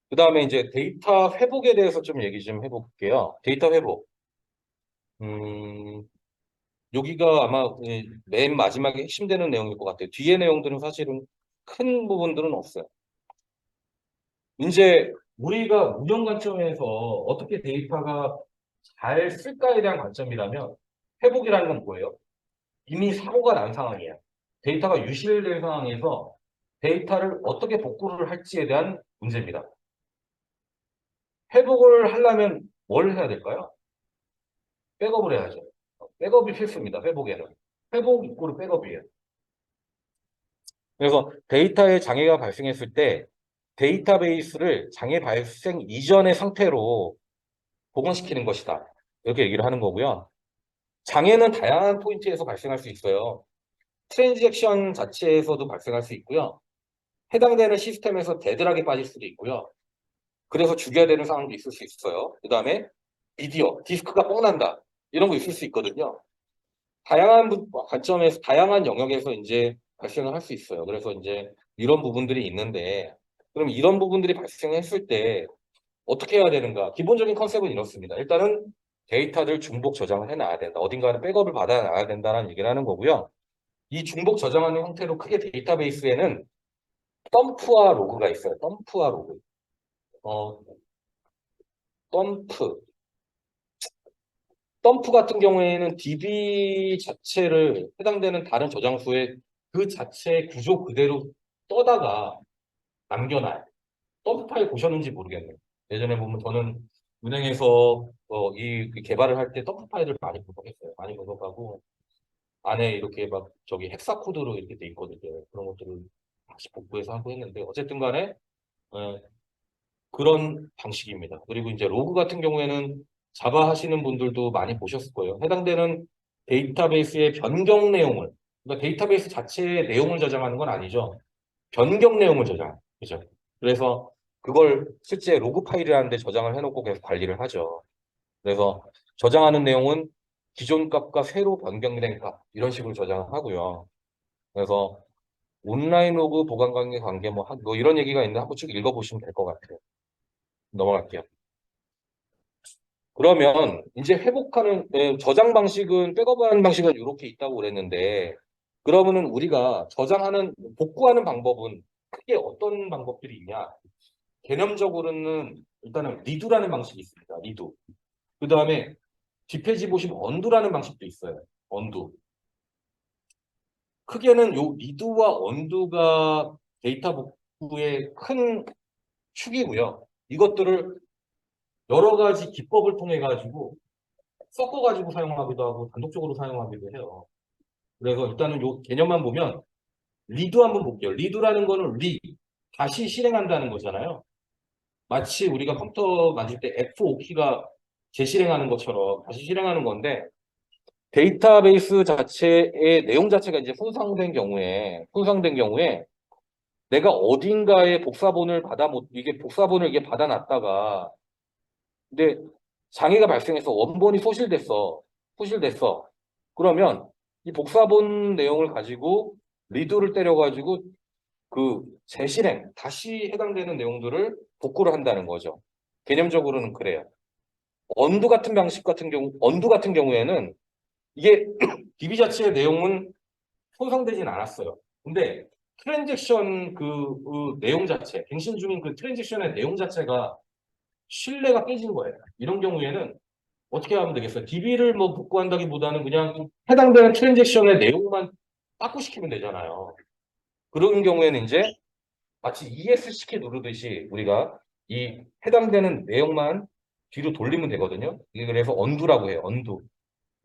그 다음에 이제 데이터 회복에 대해서 좀 얘기 좀 해볼게요. 데이터 회복. 음, 여기가 아마 맨 마지막에 핵심되는 내용일 것 같아요. 뒤에 내용들은 사실은 큰 부분들은 없어요. 이제 우리가 운영 관점에서 어떻게 데이터가 잘 쓸까에 대한 관점이라면 회복이라는 건 뭐예요? 이미 사고가 난 상황이에요. 데이터가 유실된 상황에서 데이터를 어떻게 복구를 할지에 대한 문제입니다. 회복을 하려면 뭘 해야 될까요? 백업을 해야죠. 백업이 필수입니다. 회복에는. 회복 이꼬르 백업이에요. 그래서 데이터에 장애가 발생했을 때 데이터베이스를 장애 발생 이전의 상태로 복원시키는 것이다. 이렇게 얘기를 하는 거고요. 장애는 다양한 포인트에서 발생할 수 있어요. 트랜잭션 자체에서도 발생할 수 있고요. 해당되는 시스템에서 데드락이 빠질 수도 있고요. 그래서 죽여야 되는 상황도 있을 수 있어요. 그 다음에 미디어, 디스크가 뻥난다. 이런 거 있을 수 있거든요. 다양한 관점에서, 다양한 영역에서 이제 발생을 할 수 있어요. 그래서 이제 이런 부분들이 있는데, 그럼 이런 부분들이 발생했을 때 어떻게 해야 되는가? 기본적인 컨셉은 이렇습니다. 일단은 데이터들 중복 저장을 해놔야 된다. 어딘가는 백업을 받아놔야 된다는 얘기를 하는 거고요. 이 중복 저장하는 형태로 크게 데이터베이스에는 덤프와 로그가 있어요. 덤프와 로그. 어, 덤프. 덤프 같은 경우에는 DB 자체를 해당되는 다른 저장소에 그 자체의 구조 그대로 떠다가 남겨놔요. 덤프 파일 보셨는지 모르겠네요. 예전에 보면 저는 은행에서 이 개발을 할 때 덤프 파일을 많이 분석했어요. 많이 분석하고 안에 이렇게 막 저기 헥사 코드로 이렇게 돼 있거든요. 그런 것들을 다시 복구해서 하고 했는데 어쨌든 간에 어, 그런 방식입니다. 그리고 이제 로그 같은 경우에는 자바 하시는 분들도 많이 보셨을 거예요. 해당되는 데이터베이스의 변경 내용을, 그러니까 데이터베이스 자체의 내용을 저장하는 건 아니죠. 변경 내용을 저장. 그죠? 그래서 그걸 실제 로그 파일이라는 데 저장을 해놓고 계속 관리를 하죠. 그래서 저장하는 내용은 기존 값과 새로 변경된 값, 이런 식으로 저장을 하고요. 그래서 온라인 로그 보관 관계 뭐 이런 얘기가 있는데 한번 쭉 읽어보시면 될 것 같아요. 넘어갈게요. 그러면 이제 회복하는 저장 방식은 백업하는 방식은 이렇게 있다고 그랬는데 그러면은 우리가 저장하는 복구하는 방법은 크게 어떤 방법들이 있냐? 개념적으로는 일단은 리두라는 방식이 있습니다. 리두. 그 다음에 뒷페이지 보시면 언두라는 방식도 있어요. 언두. 크게는 요 리두와 언두가 데이터 복구의 큰 축이고요. 이것들을 여러 가지 기법을 통해 가지고 섞어가지고 사용하기도 하고 단독적으로 사용하기도 해요. 그래서 일단은 요 개념만 보면 리드 한번 볼게요. 리드라는 거는 다시 실행한다는 거잖아요. 마치 우리가 컴퓨터 만질 때 F5키가 재실행하는 것처럼 다시 실행하는 건데 데이터베이스 자체의 내용 자체가 이제 손상된 경우에 내가 어딘가에 복사본을 이게 복사본을 이게 받아놨다가 근데 장애가 발생해서 원본이 소실됐어. 그러면 이 복사본 내용을 가지고 리드를 때려가지고 그 재실행, 다시 해당되는 내용들을 복구를 한다는 거죠. 개념적으로는 그래요. 언두 같은 경우에는 이게 DB 자체의 내용은 손상되진 않았어요. 근데 트랜잭션 그 내용 자체, 갱신 중인 그 트랜잭션의 내용 자체가 신뢰가 깨진 거예요. 이런 경우에는 어떻게 하면 되겠어요? DB를 뭐 복구한다기보다는 그냥 해당되는 트랜잭션의 내용만 빠꾸시키면 되잖아요. 그런 경우에는 이제 마치 ESC 키 누르듯이 우리가 이 해당되는 내용만 뒤로 돌리면 되거든요. 이게 그래서 언두라고 해요. 언두.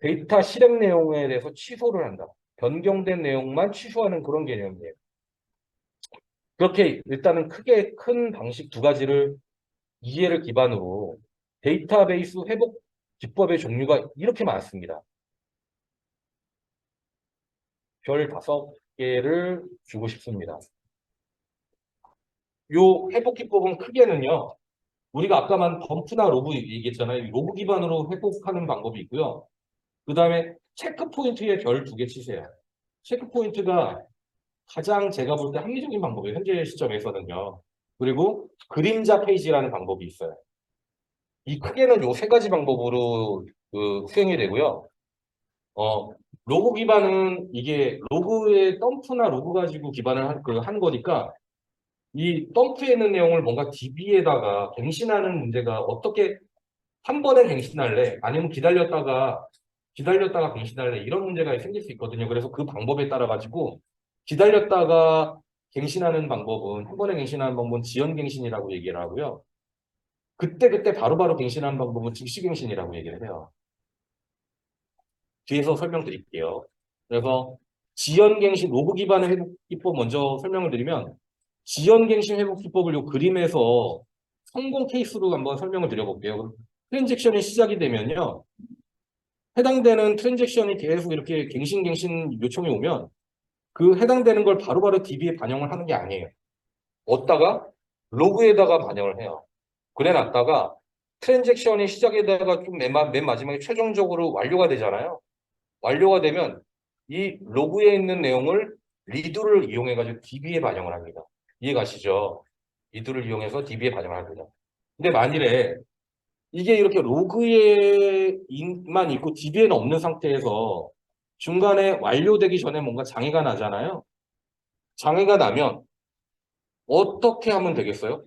데이터 실행 내용에 대해서 취소를 한다. 변경된 내용만 취소하는 그런 개념이에요. 그렇게 일단은 크게 큰 방식 두 가지를 이해를 기반으로 데이터베이스 회복 기법의 종류가 이렇게 많습니다. 별 5개를 주고 싶습니다. 요 회복 기법은 크게는요. 우리가 아까만 덤프나 로그 얘기했잖아요. 로그 기반으로 회복하는 방법이 있고요. 그 다음에 체크 포인트에 별 2개 치세요. 체크 포인트가 가장 제가 볼 때 합리적인 방법이에요. 현재 시점에서는요. 그리고 그림자 페이지라는 방법이 있어요. 이 크게는 요 세 가지 방법으로 수행이 되고요. 어, 로그 기반은 이게 로그의 덤프나 로그 가지고 기반을 한 거니까 이 덤프에 있는 내용을 뭔가 DB에다가 갱신하는 문제가 어떻게 한 번에 갱신할래? 아니면 기다렸다가 갱신할래? 이런 문제가 생길 수 있거든요. 그래서 그 방법에 따라 가지고 기다렸다가 갱신하는 방법은 한 번에 갱신하는 방법은 지연 갱신이라고 얘기를 하고요. 그때그때 바로바로 갱신하는 방법은 즉시 갱신이라고 얘기를 해요. 뒤에서 설명드릴게요. 그래서 지연갱신 로그 기반의 회복 기법 먼저 설명을 드리면 지연갱신 회복 기법을 요 그림에서 성공 케이스로 한번 설명을 드려볼게요. 트랜잭션이 시작이 되면요. 해당되는 트랜잭션이 계속 이렇게 갱신 요청이 오면 그 해당되는 걸 바로바로 DB에 반영을 하는 게 아니에요. 얻다가 로그에다가 반영을 해요. 그래 놨다가 트랜잭션이 시작에다가 좀 맨 마지막에 최종적으로 완료가 되잖아요. 완료가 되면 이 로그에 있는 내용을 리드를 이용해가지고 DB에 반영을 합니다. 이해가시죠? 리드를 이용해서 DB에 반영을 합니다. 근데 만일에 이게 이렇게 로그에만 있고 DB에는 없는 상태에서 중간에 완료되기 전에 뭔가 장애가 나잖아요. 장애가 나면 어떻게 하면 되겠어요?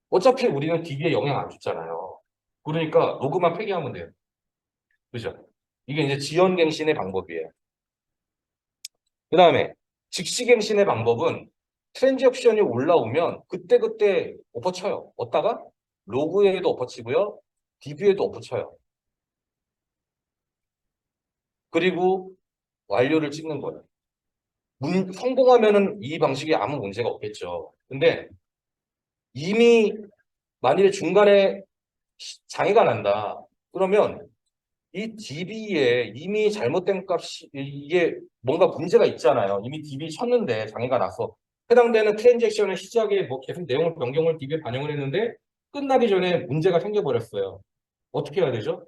어차피 우리는 DB에 영향 안 줬잖아요. 그러니까 로그만 폐기하면 돼요. 그죠? 이게 이제 지연갱신의 방법이에요. 그 다음에 즉시갱신의 방법은 트랜잭션이 올라오면 그때그때 엎어쳐요. 얻다가 로그에도 엎어치고요. DB에도 엎어쳐요. 그리고 완료를 찍는 거예요. 성공하면은 이 방식이 아무 문제가 없겠죠. 근데 이미 만일에 중간에 장애가 난다. 그러면 이 DB에 이미 잘못된 값이 이게 뭔가 문제가 있잖아요. 이미 DB 쳤는데 장애가 나서 해당되는 트랜잭션의 시작에 뭐 계속 내용을 변경을 DB에 반영을 했는데 끝나기 전에 문제가 생겨버렸어요. 어떻게 해야 되죠?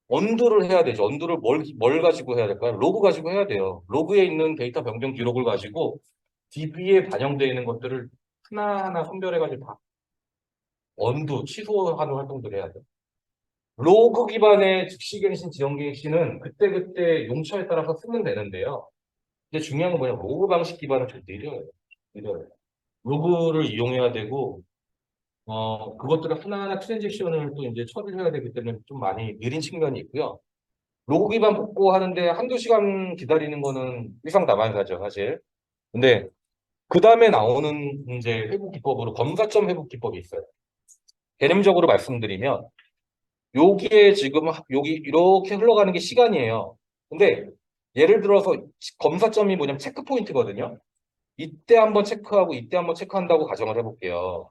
언두를 해야 되죠. 언두를 뭘 가지고 해야 될까요? 로그 가지고 해야 돼요. 로그에 있는 데이터 변경 기록을 가지고 DB에 반영되어 있는 것들을 하나하나 선별해가지고 다 언두, 취소하는 활동들을 해야 돼요. 로그 기반의 즉시갱신, 지연갱신은 그때그때 용처에 따라서 쓰면 되는데요. 근데 중요한 건 뭐냐면 로그 방식 기반은 좀 느려요. 느려요. 로그를 이용해야 되고, 그것들을 하나하나 트랜잭션을 또 이제 처리를 해야 되기 때문에 좀 많이 느린 측면이 있고요. 로그 기반 복구하는데 한두 시간 기다리는 거는 일상다반사죠, 사실. 근데 그 다음에 나오는 이제 회복 기법으로 검사점 회복 기법이 있어요. 개념적으로 말씀드리면, 요게 지금 여기 이렇게 흘러가는 게 시간이에요. 근데 예를 들어서 검사점이 뭐냐면 체크 포인트거든요. 이때 한번 체크하고 이때 한번 체크한다고 가정을 해볼게요.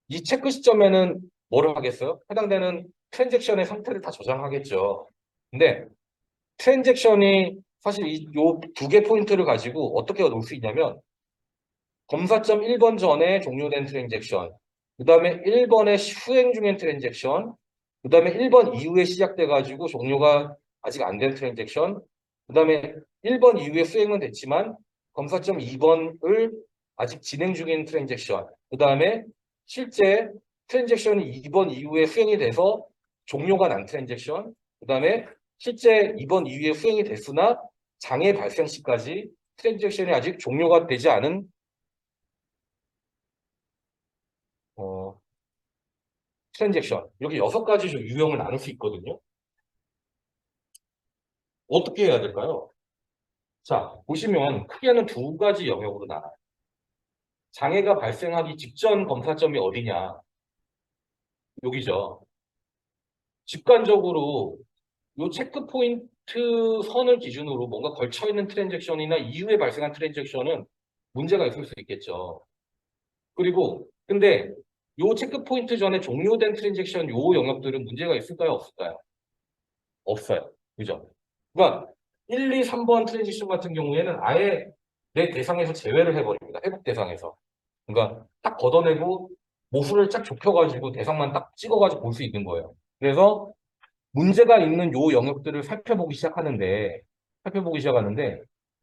이 체크 시점에는 뭐를 하겠어요? 해당되는 트랜잭션의 상태를 다 저장하겠죠. 근데 트랜잭션이 사실 이 요 두 개 포인트를 가지고 어떻게 놓을 수 있냐면 검사점 1번 전에 종료된 트랜잭션, 그 다음에 1번에 수행 중인 트랜잭션, 그 다음에 1번 이후에 시작돼가지고 종료가 아직 안 된 트랜잭션, 그 다음에 1번 이후에 수행은 됐지만 검사점 2번을 아직 진행 중인 트랜잭션, 그 다음에 실제 트랜잭션이 2번 이후에 수행이 돼서 종료가 난 트랜잭션, 그 다음에 실제 2번 이후에 수행이 됐으나 장애 발생 시까지 트랜잭션이 아직 종료가 되지 않은 어, 트랜잭션. 이렇게 6가지 유형을 나눌 수 있거든요. 어떻게 해야 될까요? 자, 보시면 크게는 두 가지 영역으로 나눠요. 장애가 발생하기 직전 검사점이 어디냐? 여기죠. 직관적으로 이 체크 포인트 선을 기준으로 뭔가 걸쳐있는 트랜잭션이나 이후에 발생한 트랜잭션은 문제가 있을 수 있겠죠. 그리고 근데 이 체크 포인트 전에 종료된 트랜잭션 요 영역들은 문제가 있을까요? 없을까요? 없어요. 그죠? 그러니까 1, 2, 3번 트랜지션 같은 경우에는 아예 내 대상에서 제외를 해버립니다. 회복 대상에서. 그러니까 딱 걷어내고 모수를 쫙 좁혀가지고 대상만 딱 찍어가지고 볼 수 있는 거예요. 그래서 문제가 있는 요 영역들을 살펴보기 시작하는데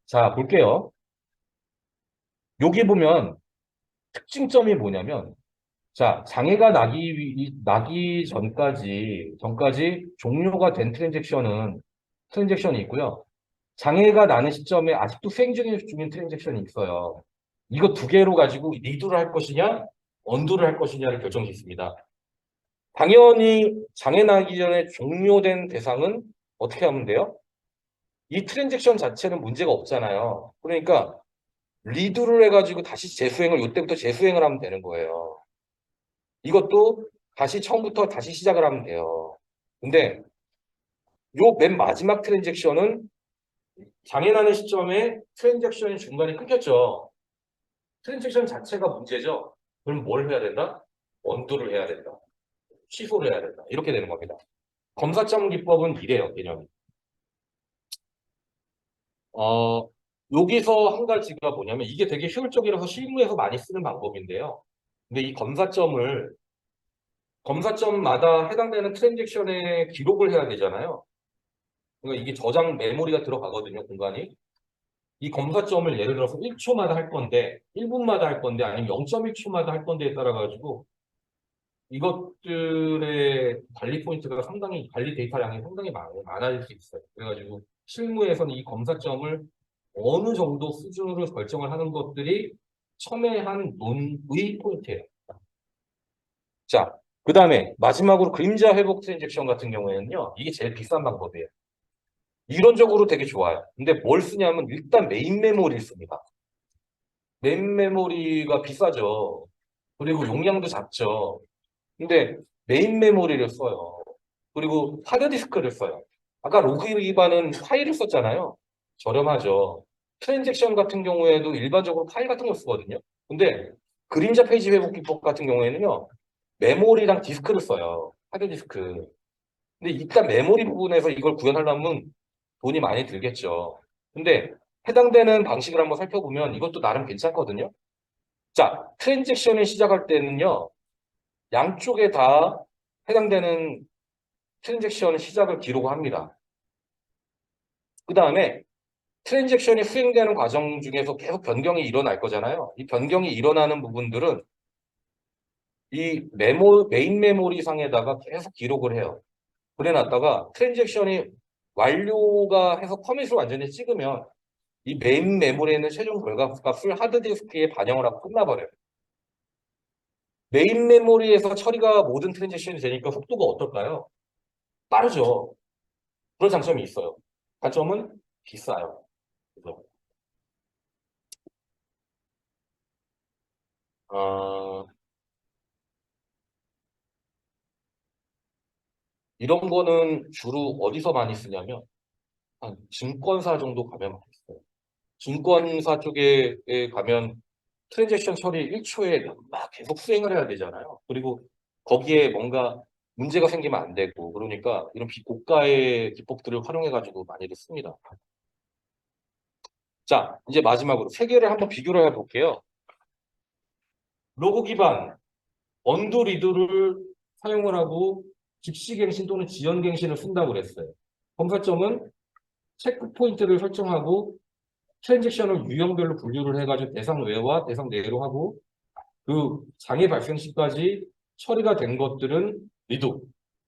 자, 볼게요. 여기 보면 특징점이 뭐냐면, 자, 장애가 나기 전까지 종료가 된 트랜잭션이 있고요. 장애가 나는 시점에 아직도 수행 중인 트랜잭션이 있어요. 이거 두 개로 가지고 리드를 할 것이냐, 언두를 할 것이냐를 결정이 있습니다. 당연히 장애 나기 전에 종료된 대상은 어떻게 하면 돼요? 이 트랜잭션 자체는 문제가 없잖아요. 그러니까 리드를 해가지고 다시 재수행을, 이때부터 재수행을 하면 되는 거예요. 이것도 다시 처음부터 다시 시작을 하면 돼요. 근데 요 맨 마지막 트랜잭션은 장애나는 시점에 트랜잭션이 중간에 끊겼죠. 트랜잭션 자체가 문제죠. 그럼 뭘 해야 된다? 언두를 해야 된다. 취소를 해야 된다. 이렇게 되는 겁니다. 검사점 기법은 이래요, 개념이. 어, 여기서 한 가지가 뭐냐면 이게 되게 효율적이라서 실무에서 많이 쓰는 방법인데요. 근데 이 검사점마다 해당되는 트랜잭션에 기록을 해야 되잖아요. 그러니까 이게 저장 메모리가 들어가거든요, 공간이. 이 검사점을 예를 들어서 1초마다 할 건데, 1분마다 할 건데, 아니면 0.1초마다 할 건데에 따라 가지고 이것들의 관리 포인트가 상당히, 관리 데이터량이 상당히 많아질 수 있어요. 그래가지고 실무에서는 이 검사점을 어느 정도 수준으로 결정을 하는 것들이 첨예한 논의 포인트예요. 자, 그 다음에 마지막으로 그림자 회복 트랜잭션 같은 경우에는요, 이게 제일 비싼 방법이에요. 이론적으로 되게 좋아요. 근데 뭘 쓰냐면 일단 메인 메모리를 씁니다. 메인 메모리가 비싸죠. 그리고 용량도 작죠. 근데 메인 메모리를 써요. 그리고 하드디스크를 써요. 아까 로그 기반은 파일을 썼잖아요. 저렴하죠. 트랜잭션 같은 경우에도 일반적으로 파일 같은 걸 쓰거든요. 근데 그림자 페이지 회복 기법 같은 경우에는요. 메모리랑 디스크를 써요. 하드디스크. 근데 일단 메모리 부분에서 이걸 구현하려면 돈이 많이 들겠죠. 근데 해당되는 방식을 한번 살펴보면 이것도 나름 괜찮거든요. 자, 트랜잭션을 시작할 때는요. 양쪽에 다 해당되는 트랜잭션 시작을 기록합니다. 그 다음에 트랜잭션이 수행되는 과정 중에서 계속 변경이 일어날 거잖아요. 이 변경이 일어나는 부분들은 이 메인 메모리 상에다가 계속 기록을 해요. 그래 놨다가 트랜잭션이 완료가 해서 커밋을 완전히 찍으면 이 메인 메모리에 있는 최종 결과값을 하드디스크에 반영을 하고 끝나버려요. 메인 메모리에서 처리가 모든 트랜잭션이 되니까 속도가 어떨까요? 빠르죠. 그런 장점이 있어요. 단점은 비싸요. 그래서 어, 이런 거는 주로 어디서 많이 쓰냐면 한 증권사 정도 가면 많이 써요. 증권사 쪽에 가면 트랜잭션 처리 1초에 막 계속 수행을 해야 되잖아요. 그리고 거기에 뭔가 문제가 생기면 안 되고 그러니까 이런 고가의 기법들을 활용해가지고 많이들 씁니다. 자, 이제 마지막으로 세 개를 한번 비교를 해볼게요. 로고 기반 언두 리드를 사용을 하고 즉시갱신 또는 지연갱신을 쓴다고 그랬어요. 검사점은 체크 포인트를 설정하고 트랜잭션을 유형별로 분류를 해가지고 대상 외와 대상 내로 하고 그 장애 발생 시까지 처리가 된 것들은 리드,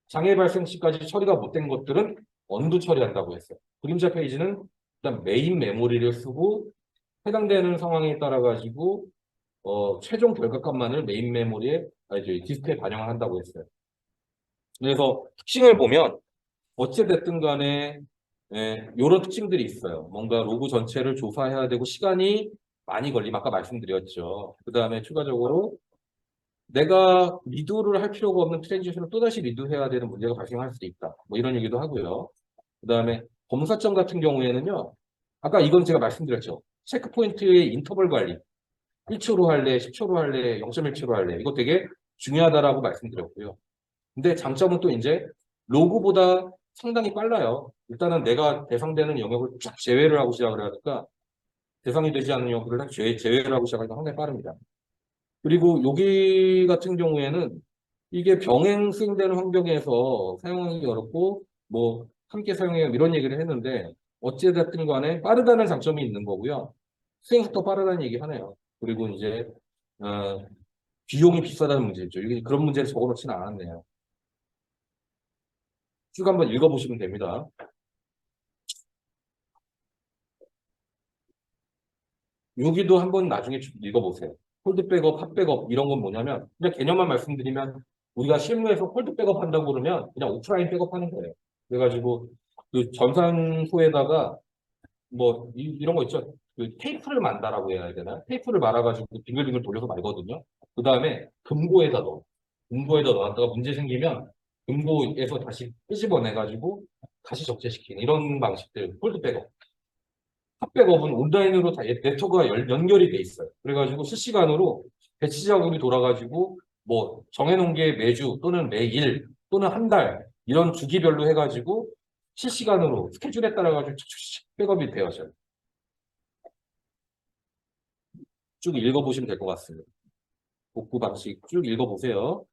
장애 발생 시까지 처리가 못 된 것들은 언두 처리한다고 했어요. 그림자 페이지는 일단 메인 메모리를 쓰고 해당되는 상황에 따라 가지고 최종 결과값만을 메인 메모리에 디스크에 반영을 한다고 했어요. 그래서 특징을 보면 어찌됐든 간에 이런 특징들이 있어요. 뭔가 로그 전체를 조사해야 되고 시간이 많이 걸리면 아까 말씀드렸죠. 그 다음에 추가적으로 내가 리드를 할 필요가 없는 트랜지션을 또다시 리드해야 되는 문제가 발생할 수도 있다. 뭐 이런 얘기도 하고요. 그 다음에 검사점 같은 경우에는요. 아까 이건 제가 말씀드렸죠. 체크포인트의 인터벌 관리. 1초로 할래, 10초로 할래, 0.1초로 할래. 이거 되게 중요하다라고 말씀드렸고요. 근데 장점은 또 이제 로그보다 상당히 빨라요. 일단은 내가 대상되는 영역을 쫙 제외를 하고 시작을 하니까 대상이 되지 않는 영역을 딱 제외를 하고 시작하니까 상당히 빠릅니다. 그리고 여기 같은 경우에는 이게 병행 수행되는 환경에서 사용하기 어렵고 뭐 함께 사용해요 이런 얘기를 했는데 어찌됐든 간에 빠르다는 장점이 있는 거고요. 수행 속도 빠르다는 얘기 하네요. 그리고 이제 어, 비용이 비싸다는 문제죠. 이게 그런 문제를 적어놓지는 않았네요. 쭉 한번 읽어보시면 됩니다. 여기도 한번 나중에 쭉 읽어보세요. 홀드 백업, 핫 백업 이런 건 뭐냐면 그냥 개념만 말씀드리면 우리가 실무에서 홀드 백업 한다고 그러면 그냥 오프라인 백업 하는 거예요. 그래가지고 그 전산소에다가 뭐 이런 거 있죠. 그 테이프를 만다라고 해야 되나? 테이프를 말아가지고 빙글빙글 돌려서 말거든요. 그 다음에 금고에다 넣어. 금고에다 넣었다가 문제 생기면 금고에서 다시 끄집어내가지고 다시 적재시키는 이런 방식들 홀드 백업. 핫백업은 온라인으로 다 네트워크가 연결이 돼 있어요. 그래가지고 실시간으로 배치 작업이 돌아가지고 뭐 정해놓은 게 매주 또는 매일 또는 한 달 이런 주기별로 해가지고 실시간으로 스케줄에 따라 가지고 백업이 되어져요. 쭉 읽어보시면 될 것 같습니다. 복구 방식 쭉 읽어보세요.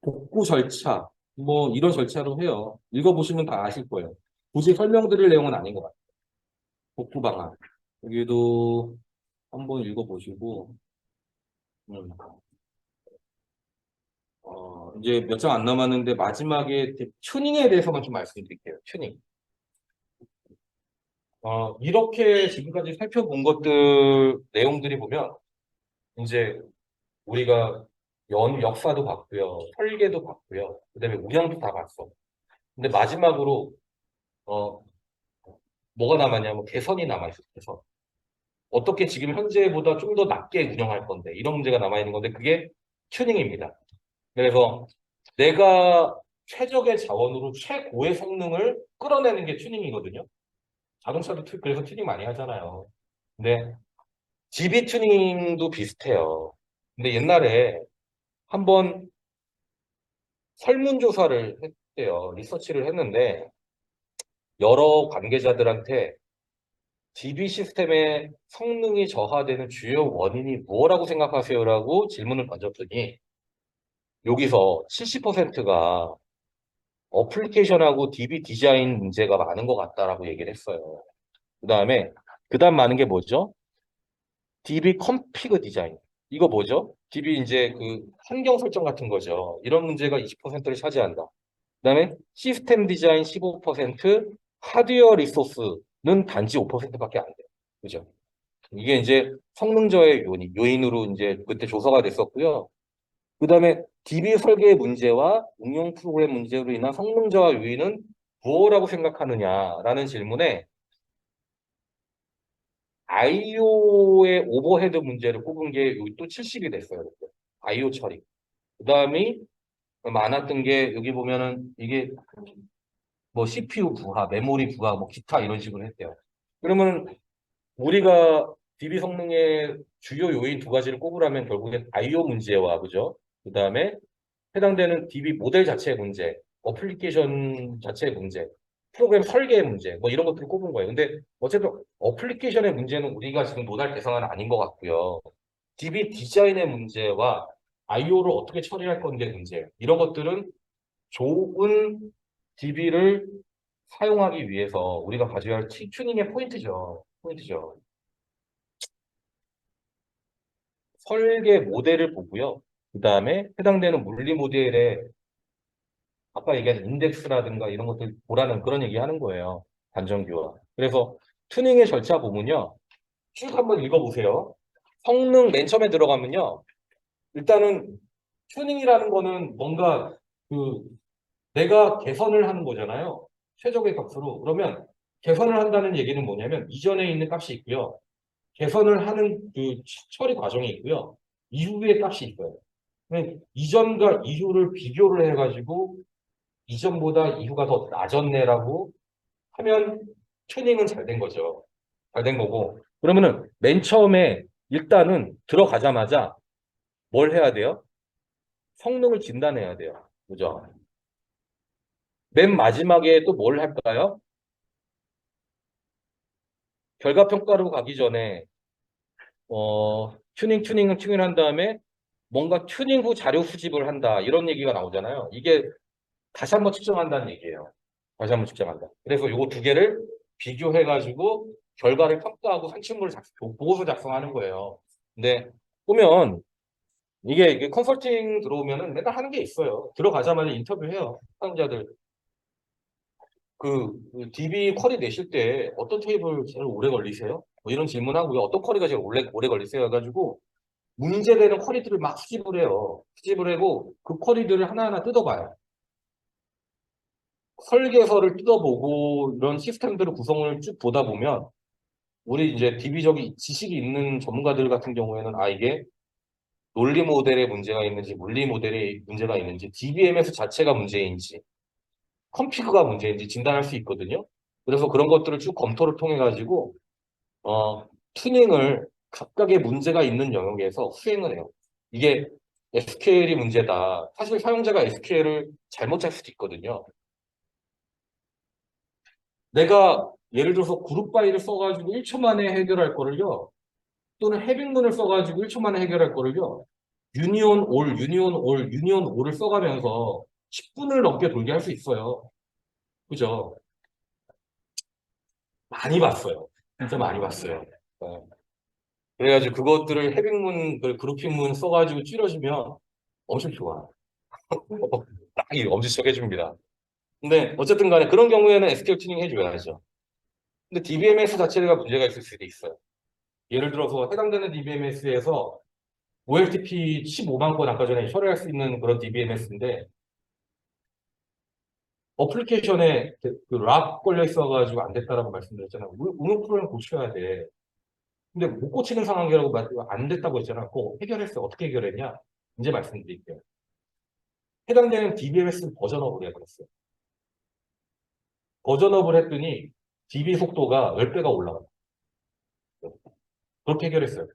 복구 절차 뭐 이런 절차로 해요. 읽어보시면 다 아실 거예요. 굳이 설명드릴 내용은 아닌 것 같아요. 복구 방안 여기도 한번 읽어보시고 음. 이제 몇 장 안 남았는데 마지막에 튜닝에 대해서만 좀 말씀드릴게요. 튜닝. 이렇게 지금까지 살펴본 것들 내용들이 보면 이제 우리가 역사도 봤고요. 설계도 봤고요. 그다음에 운영도 다 봤어. 근데 마지막으로 어, 뭐가 남았냐면 개선이 남아있어요. 개선. 어떻게 지금 현재보다 좀 더 낮게 운영할 건데 이런 문제가 남아있는 건데 그게 튜닝입니다. 그래서 내가 최적의 자원으로 최고의 성능을 끌어내는 게 튜닝이거든요. 자동차도 그래서 튜닝 많이 하잖아요. 근데 GB 튜닝도 비슷해요. 근데 옛날에 한번 설문조사를 했대요. 리서치를 했는데 여러 관계자들한테 DB 시스템의 성능이 저하되는 주요 원인이 무엇라고 생각하세요라고 질문을 던졌더니 여기서 70%가 어플리케이션하고 DB 디자인 문제가 많은 것 같다라고 얘기를 했어요. 그다음 많은 게 뭐죠? DB 컴피그 디자인. 이거 뭐죠? DB 이제 그 환경 설정 같은 거죠. 이런 문제가 20%를 차지한다. 그다음에 시스템 디자인 15%, 하드웨어 리소스는 단지 5%밖에 안 돼요. 그죠? 이게 이제 성능 저해 요인으로 이제 그때 조사가 됐었고요. 그다음에 DB 설계 문제와 응용 프로그램 문제로 인한 성능 저하 요인은 무엇라고 생각하느냐라는 질문에 IO의 오버헤드 문제를 꼽은 게 여기 또 70이 됐어요. 그때. IO 처리. 그다음이 많았던 게 여기 보면은 이게 뭐 CPU 부하, 메모리 부하, 뭐 기타 이런 식으로 했대요. 그러면 우리가 DB 성능의 주요 요인 두 가지를 꼽으라면 결국엔 IO 문제와 그죠? 그다음에 해당되는 DB 모델 자체의 문제, 어플리케이션 자체의 문제, 프로그램 설계의 문제, 뭐 이런 것들을 꼽은 거예요. 근데 어쨌든 어플리케이션의 문제는 우리가 지금 논할 대상은 아닌 것 같고요. DB 디자인의 문제와 IO를 어떻게 처리할 건데 문제, 이런 것들은 좋은 DB를 사용하기 위해서 우리가 가져야 할 튜닝의 포인트죠. 포인트죠. 설계 모델을 보고요. 그 다음에 해당되는 물리 모델의 아까 얘기한 인덱스라든가 이런 것들 보라는 그런 얘기 하는 거예요. 반전교와. 그래서 튜닝의 절차 보면요. 쭉 한번 읽어보세요. 성능 맨 처음에 들어가면요. 일단은 튜닝이라는 거는 뭔가 그 내가 개선을 하는 거잖아요. 최적의 값으로. 그러면 개선을 한다는 얘기는 뭐냐면 이전에 있는 값이 있고요. 개선을 하는 그 처리 과정이 있고요. 이후의 값이 있어요. 이전과 이후를 비교를 해가지고 이전보다 이후가 더 나아졌네라고 하면 튜닝은 잘 된 거죠. 잘 된 거고. 그러면은 맨 처음에 일단은 들어가자마자 뭘 해야 돼요? 성능을 진단해야 돼요. 그죠? 맨 마지막에 또 뭘 할까요? 결과 평가로 가기 전에 튜닝을 한 다음에 뭔가 튜닝 후 자료 수집을 한다. 이런 얘기가 나오잖아요. 이게 다시 한번 측정한다는 얘기예요. 다시 한번 측정한다. 그래서 요거 두 개를 비교해가지고 결과를 평가하고 보고서 작성하는 거예요. 근데 보면 이게 컨설팅 들어오면은 맨날 하는 게 있어요. 들어가자마자 인터뷰해요. 사용자들. 그 DB 쿼리 내실 때 어떤 테이블 제일 오래 걸리세요? 뭐 이런 질문하고요. 어떤 쿼리가 제일 오래 걸리세요? 해가지고 문제되는 쿼리들을 막 수집을 해요. 수집을 하고 그 쿼리들을 하나하나 뜯어봐요. 설계서를 뜯어보고 이런 시스템들을 구성을 쭉 보다 보면 우리 이제 DB적인 지식이 있는 전문가들 같은 경우에는 이게 논리 모델에 문제가 있는지 물리 모델에 문제가 있는지 DBMS 자체가 문제인지 컴피그가 문제인지 진단할 수 있거든요. 그래서 그런 것들을 쭉 검토를 통해 가지고 튜닝을 각각의 문제가 있는 영역에서 수행을 해요. 이게 SQL이 문제다. 사실 사용자가 SQL을 잘못 짤 수도 있거든요. 내가 예를 들어서 그룹 바이를 써가지고 1초 만에 해결할 거를요. 또는 해빙문을 써가지고 1초 만에 해결할 거를요. 유니온 올, 유니온 올, 유니온 올을 써가면서 10분을 넘게 돌게 할 수 있어요. 그죠? 많이 봤어요. 진짜 많이 봤어요. 네. 그래가지고 그것들을 해빙문, 그 그룹핑문 써가지고 줄여주면 엄청 좋아. 딱 엄지척 해줍니다. 근데 어쨌든 간에 그런 경우에는 SQL 튜닝 해줘야죠. 근데 DBMS 자체가 문제가 있을 수도 있어요. 예를 들어서 해당되는 DBMS에서 OLTP 15만 건 아까 전에 처리할 수 있는 그런 DBMS인데 어플리케이션에 락 걸려 있어가지고 안 됐다라고 말씀드렸잖아요. 운영 프로그램 고쳐야 돼. 근데 못 고치는 상황이라고 안 됐다고 했잖아. 그거 해결했어. 어떻게 해결했냐? 이제 말씀드릴게요. 해당되는 DBMS 버전업을 해버렸어요. 버전업을 했더니 DB 속도가 10배가 올라가요. 그렇게 해결했어요.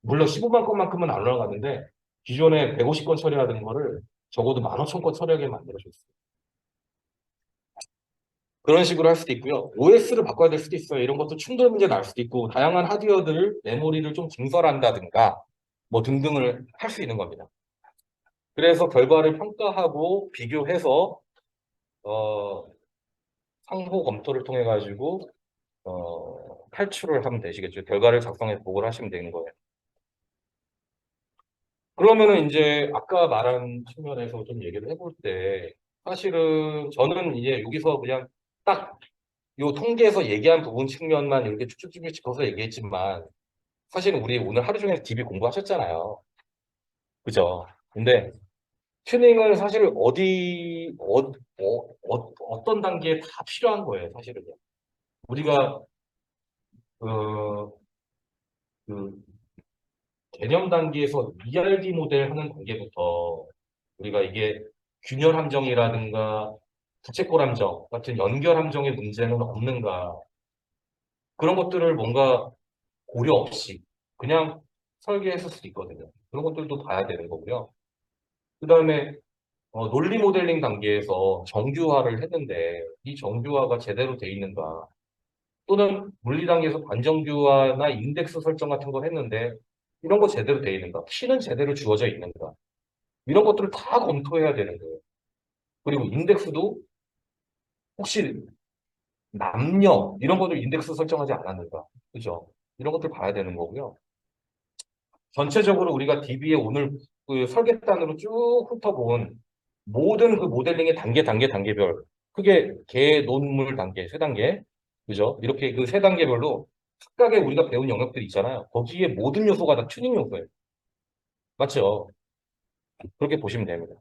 물론 15만 건만큼은 안 올라갔는데 기존에 150건 처리하던 거를 적어도 15,000건 처리하게 만들어줬어요. 그런 식으로 할 수도 있고요. OS를 바꿔야 될 수도 있어요. 이런 것도 충돌 문제 날 수도 있고 다양한 하드웨어들, 메모리를 좀 증설한다든가 뭐 등등을 할 수 있는 겁니다. 그래서 결과를 평가하고 비교해서 어, 상호 검토를 통해 가지고 탈출을 하면 되시겠죠. 결과를 작성해서 보고를 하시면 되는 거예요. 그러면은 이제 아까 말한 측면에서 좀 얘기를 해볼 때 사실은 저는 이제 여기서 그냥 딱 요 통계에서 얘기한 부분 측면만 이렇게 쭉쭉쭉 짚어서 얘기했지만 사실은 우리 오늘 하루 종일 DB 공부하셨잖아요. 그죠? 근데 튜닝을 사실 어떤 단계에 다 필요한 거예요, 사실은요. 우리가 그, 그 개념 단계에서 ERD 모델 하는 단계부터 우리가 이게 균열 함정이라든가 부채꼴 함정 같은 연결 함정의 문제는 없는가 그런 것들을 뭔가 고려 없이 그냥 설계했을 수도 있거든요. 그런 것들도 봐야 되는 거고요. 그 다음에 논리 모델링 단계에서 정규화를 했는데 이 정규화가 제대로 돼 있는가 또는 물리 단계에서 반정규화나 인덱스 설정 같은 걸 했는데 이런 거 제대로 돼 있는가 키는 제대로 주어져 있는가 이런 것들을 다 검토해야 되는 거예요. 그리고 인덱스도 혹시 남녀 이런 것들 인덱스 설정하지 않았는가 그죠? 이런 것들 봐야 되는 거고요. 전체적으로 우리가 DB에 오늘 그 설계단으로 쭉 훑어본 모든 그 모델링의 단계별 크게 개, 논물 단계 세 단계 그죠? 이렇게 그 세 단계별로 각각의 우리가 배운 영역들이 있잖아요. 거기에 모든 요소가 다 튜닝 요소예요. 맞죠? 그렇게 보시면 됩니다.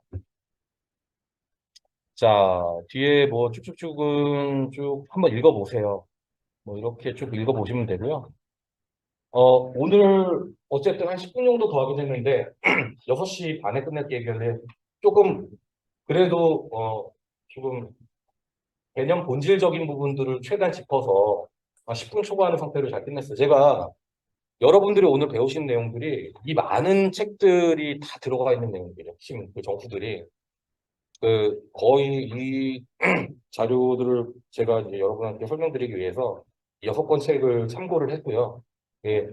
자, 뒤에 뭐 쭉쭉쭉은 쭉 한번 읽어보세요. 뭐 이렇게 쭉 읽어보시면 되고요. 오늘 어쨌든 한 10분 정도 더 하긴 했는데 6시 반에 끝낼 계획인데 조금 그래도 지금 개념 본질적인 부분들을 최대한 짚어서 10분 초과하는 상태로 잘 끝냈어요. 제가 여러분들이 오늘 배우신 내용들이 이 많은 책들이 다 들어가 있는 내용들이에요. 핵심 그 정수들이 그 거의 이 자료들을 제가 이제 여러분한테 설명드리기 위해서 6권 책을 참고를 했고요. 예,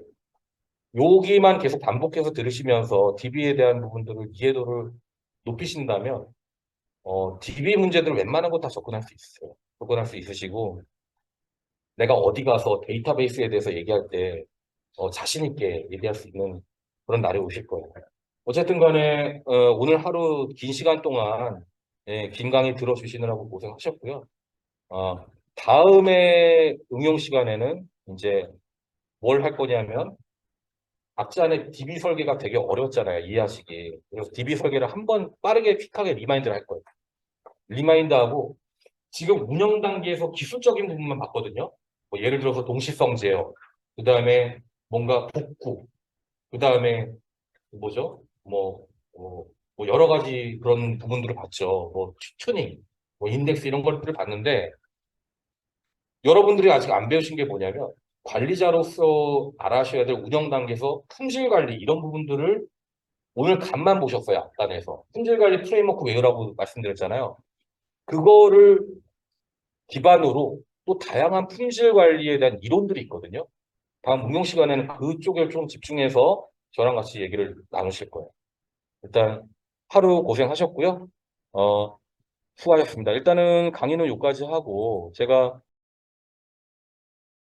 여기만 계속 반복해서 들으시면서 DB에 대한 부분들을 이해도를 높이신다면 DB 문제들 웬만한 거 다 접근할 수 있어요. 접근할 수 있으시고 내가 어디 가서 데이터베이스에 대해서 얘기할 때 자신 있게 얘기할 수 있는 그런 날이 오실 거예요. 어쨌든 간에 오늘 하루 긴 시간 동안 긴 강의 들어주시느라고 고생하셨고요. 어, 다음에 응용 시간에는 이제 뭘 할 거냐면 각자 안에 DB 설계가 되게 어렵잖아요. 이해하시기. 그래서 DB 설계를 한번 빠르게 퀵하게 리마인드를 할 거예요. 리마인드하고 지금 운영 단계에서 기술적인 부분만 봤거든요. 뭐 예를 들어서 동시성 제어, 그 다음에 뭔가 복구, 그 다음에 뭐죠? 뭐 여러 가지 그런 부분들을 봤죠. 뭐 튜닝, 뭐 인덱스 이런 것들을 봤는데 여러분들이 아직 안 배우신 게 뭐냐면 관리자로서 알아셔야 될 운영 단계에서 품질 관리 이런 부분들을 오늘 간만 보셨어요. 앞단에서. 품질 관리 프레임워크 외우라고 말씀드렸잖아요. 그거를 기반으로 또 다양한 품질 관리에 대한 이론들이 있거든요. 다음 응용 시간에는 그쪽에 좀 집중해서 저랑 같이 얘기를 나누실 거예요. 일단 하루 고생하셨고요. 수고하셨습니다. 일단은 강의는 여기까지 하고 제가